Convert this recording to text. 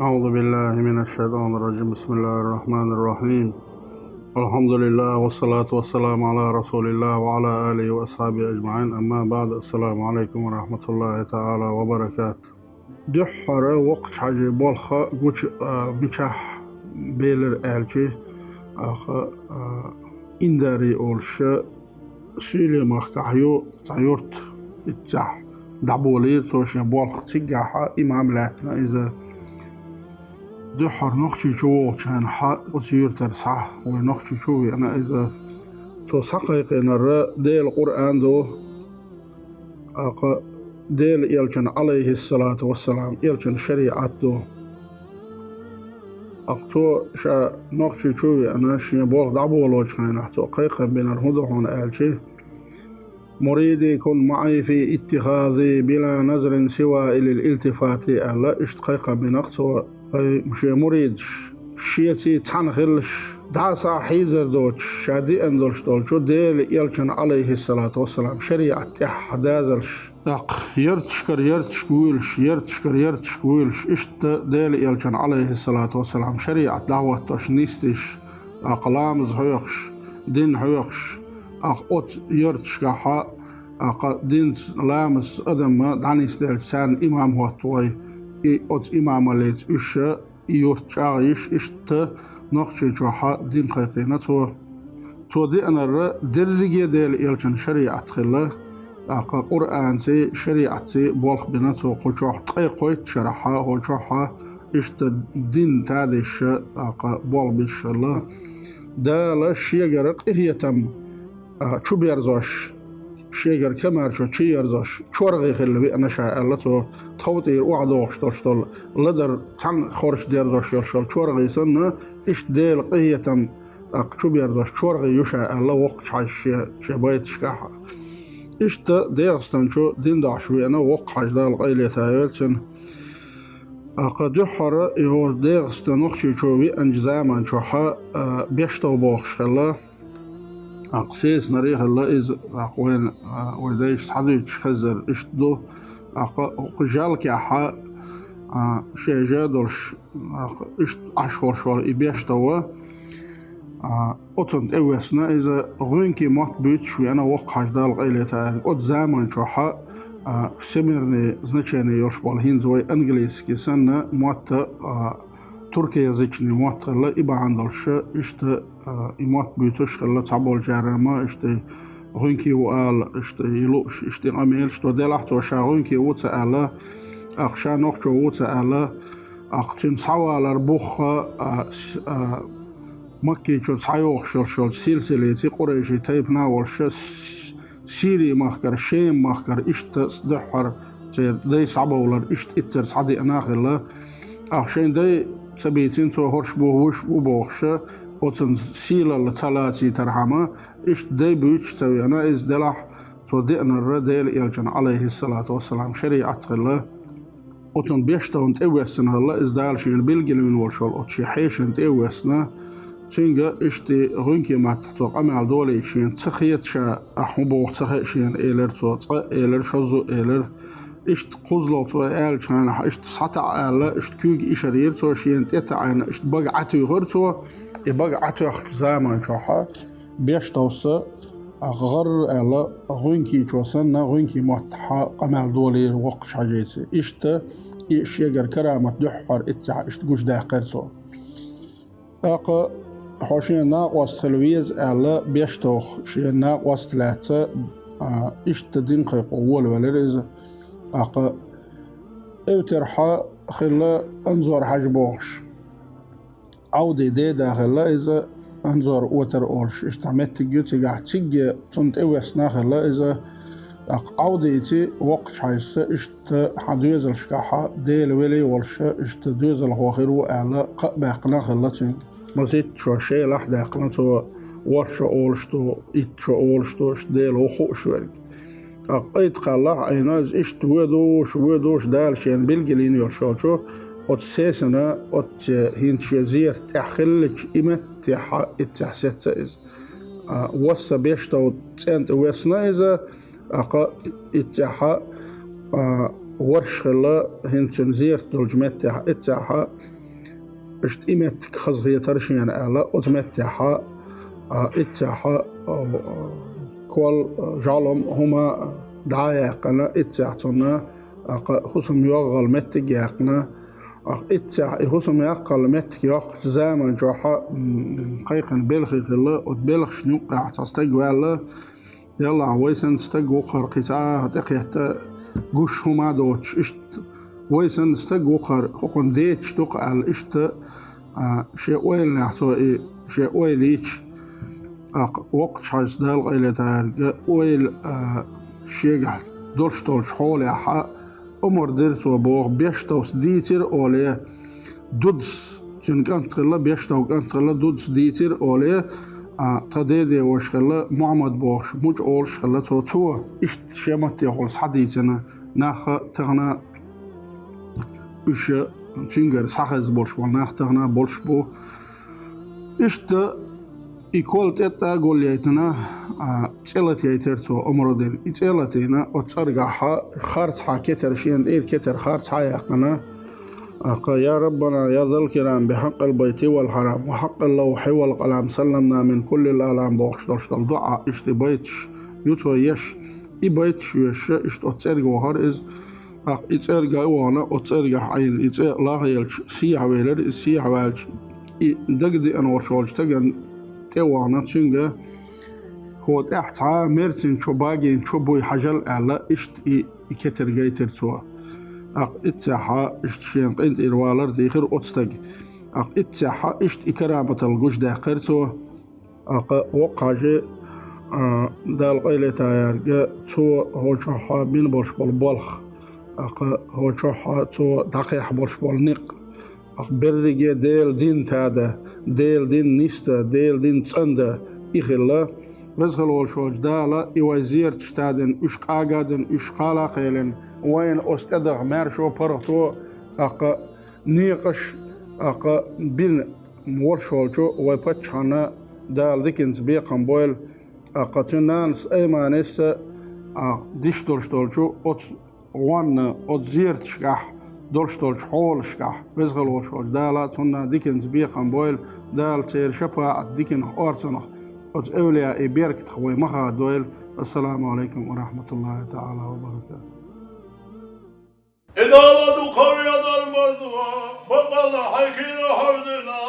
أعوذ بالله من الشيطان الرجيم. بسم الله الرحمن الرحيم. الحمد لله والصلاة والسلام على رسول الله وعلى آله وأصحابه أجمعين. أما بعد، السلام عليكم ورحمة الله تعالى وبركاته. دحر وقت حاجة بالخا قوش بيشح بيلر ألشي أخ إنداري أولش سيلي مخكحيو تعيرت اتجح دعبولي توشي بالخ تجاحا إمام لاتنا إذا دحر نخشي شو كان حق وسير ترسعه ونخشي شو أنا إذا توسقيق نرى ديل القرآن دو ديل يلجن عليه الصلاة والسلام يلجن شريعة دو أقتو شا نخشي شو أنا شي بول دعبولو كان تو قيقا بين الهدى هون آلشي مريدي كن معي في اتخاذي بلا نظر سوى إلى الالتفات ألا اشتقيقا بنقصو مش مريد شيتي تنخلش دعسا حيزر دوش شادي اندولش دولشو ديل يلشن عليه الصلاة والسلام شريعة تحدازلش يرتشكر قويلش اشت ديل يلشن عليه الصلاة والسلام شريعة دعوة تشنيستش أقلام زهيخش دين هيخش أوت يرتشكحا دين لامس أدم دانيستيل سان إمام هو طوي أوت إمام ليت إيش يورتشايش إشت نقشة جوحا دين قيقينة تو دي أنا درجة ديل يلشن شريعة خلا قرآن سي شريعة سي بولخ بنا تو قل جوح تقيقويت شرحا هو جوحا إشت دين تادش بول بيش الله دا شيغرق هي تم شو بيرزوش شيغر كمار شو يرزوش شورغي خلبي أنا شاء الله تو تخوتي وعدوش تشتل لدر تن خورش ديرزوش يشل شورغي سنة إيش ديل قيتم شو بيرزوش شورغي يشاء الله وقت حاش شبايت شكاحة إيش ديرستن شو دين دعشوي أنا وقت حاش دال قيلة تايلتن قد يحر يهو ديرستن نخشي شوي أنجزامان شوحا بيشتو بوخش خلا أقسيس نريح الله إذ أقوين وديش حديش خزر إشتدو جالك أحا شيء جادلش إشت أشهر شوال إبيشتوا أتنت أوسنا إذا غينكي مات بيت شوي أنا وقع جدال قيلة تاريخ أت زمان شوحا سميرني زنشاني يوشبال هينزوي أنجليسكي سنة مات تركيا زيجني مات خلا إبا عندلش إشت إمات بيتوش خلا تعبول جارما إشت غينكي وقال إشت يلوش إشت أميل إشت ودلحت وشا غينكي وتسأله أخشى نخشى وتسأله أختين سوالر بوخ مكي شو سايوخ شو سلسلة قريشي تيب ناولش سيري مخكر شيم مخكر إشت صدحر دي صعبولر إشت إتر صعدي أناخلا أخشين دي سبيتين تو هرش بوهوش بوبوخش وتن سيلا لتلاتي ترحمة إش دي بيوش سوي أنا إز دلح تو دينا الرديل يلجن عليه الصلاة والسلام شريعة الله وتن بيشتون تأوسنا الله إز دالشين بيلجل من والشول وتشي حيشن تأوسنا تنجا إشتي غنكي ما تحتوق أمال دولي شين تسخيت شا أحمبوخ تسخيشين إيلر تو إيلر شوزو إيلر إشت قزلو تو آل كان إشت سطع آل إشت كوج إشرير تو شين تتعين إشت بقعتي غير تو بقعتي زمان شوحا بيشتوس غر آل غنكي جوسن غنكي متحا قمال دولي وقت حاجيتي إشت إيش يجر كرامة دحر إتع إشت جوش داقر تو حوشين ناقوس خلويز آل بيشتوخ شين ناقوس ثلاثة إشت دين قيق أول ولرز اوترحا خلا انظر حجبوخش عودي دي داخلا إذا انظر وتر أولش اشتعمت تجيوتي قاعد تيجي صنت اوسنا خلا إذا عودي تي وقت حيث اشت حدوز الشكاحة ديل ولي والش اشت دوز الهوخيرو أعلى باقنا خلا تنك مزيد شو شيء لح داقنا تو ورش أولشتو إتشو أولشتو ديل وخو شوالك أيت قالله أيناز إشت ودوش دالشين بالجلين يرشالشو أتساسنا هينش يزير تحخلش إمت تحسيت إز وصا بيشتو تسانت ويسنا إذا اتحا ورش خلا هنتن زيرت دولج متح اتساحا اشت إمت خزغية ترشين ألا أتمتحا اتساحا كل جعلهم هما دعايقنا اتساحتنا خصم يغل متك يقنا اتساح خصم يقل متك يق زمان جوحا قيقن بلخي خلا وتبلخ شنو قاعد تستقوى يلا ويسن استقو قرقتا تقيت قش هما دوتش اشت ويسن استقو قرقن ديتش تقع اشت شيء ويل نحتو شيء ويليش وقت حاج دال قيلة تارجع ويل شيء دولش حولي حا أمر درتو بوغ بيشتوس ديتر أوليه دودس تنكنت خلا بيشتو كنت خلا دودس ديتر أوليه تديدي وش خلا معمد بوغش موج أولش خلا تو إشت شمت يخلص حديثنا ناخ تغنى إش تنجر سخز بولش والناخ تغنى بولش بو إشت إيكولت إتا قول يتنا تسألت يترتو أمرودين إتسألتنا وتسرقها خارج حاكتر شين إير كتر خارج حياقنا يا ربنا يا ذا الكرام بحق البيت والحرام وحق اللوح والقلم سلمنا من كل الآلام بوخشتلش الدعاء إشت بيتش يتو يش إبيتش يش إشت أتسرق وهرز إتسرق وانا أتسرق عين إتسرق لاغيلش سيح ويلر سيح والش دقدي أنور شولش تقن توانا تشنجا هو تحتها مرتين شو باقين شو بوي حجل على إشت إكتر جايتر توا اتساحا إشت شين قنت إروالر ديخر أتستق اتساحا إشت إكرامة الجوش داخر توا وقاجي دال قيلة تايرجا توا هو شوحا بين برش بالبلخ هو شوحا توا دقيح برش بالنق برجع ديل دين تادا ديل دين نيستا ديل دين تصندا إخلا بزغل والشوج دالا إوازير تشتادن إش قاقادن إش قالا قيلن وين أستدغ مارشو برطو نيقش بين والشوجو ويبتشانا دال ديكنز بيقن بويل تنانس أيمانيس ديشتولشتولشو وان أتزيرتشكح دولش حول شكح بزغل وشوج دالا تنا ديكنز بيقن بويل دال تير شفاعة ديكن أورتنخ أت أولياء بيركت خوي مخا دويل. السلام عليكم ورحمة الله تعالى وبركاته. إذا ردوا قوية المرضى بطل حكينا حوزنا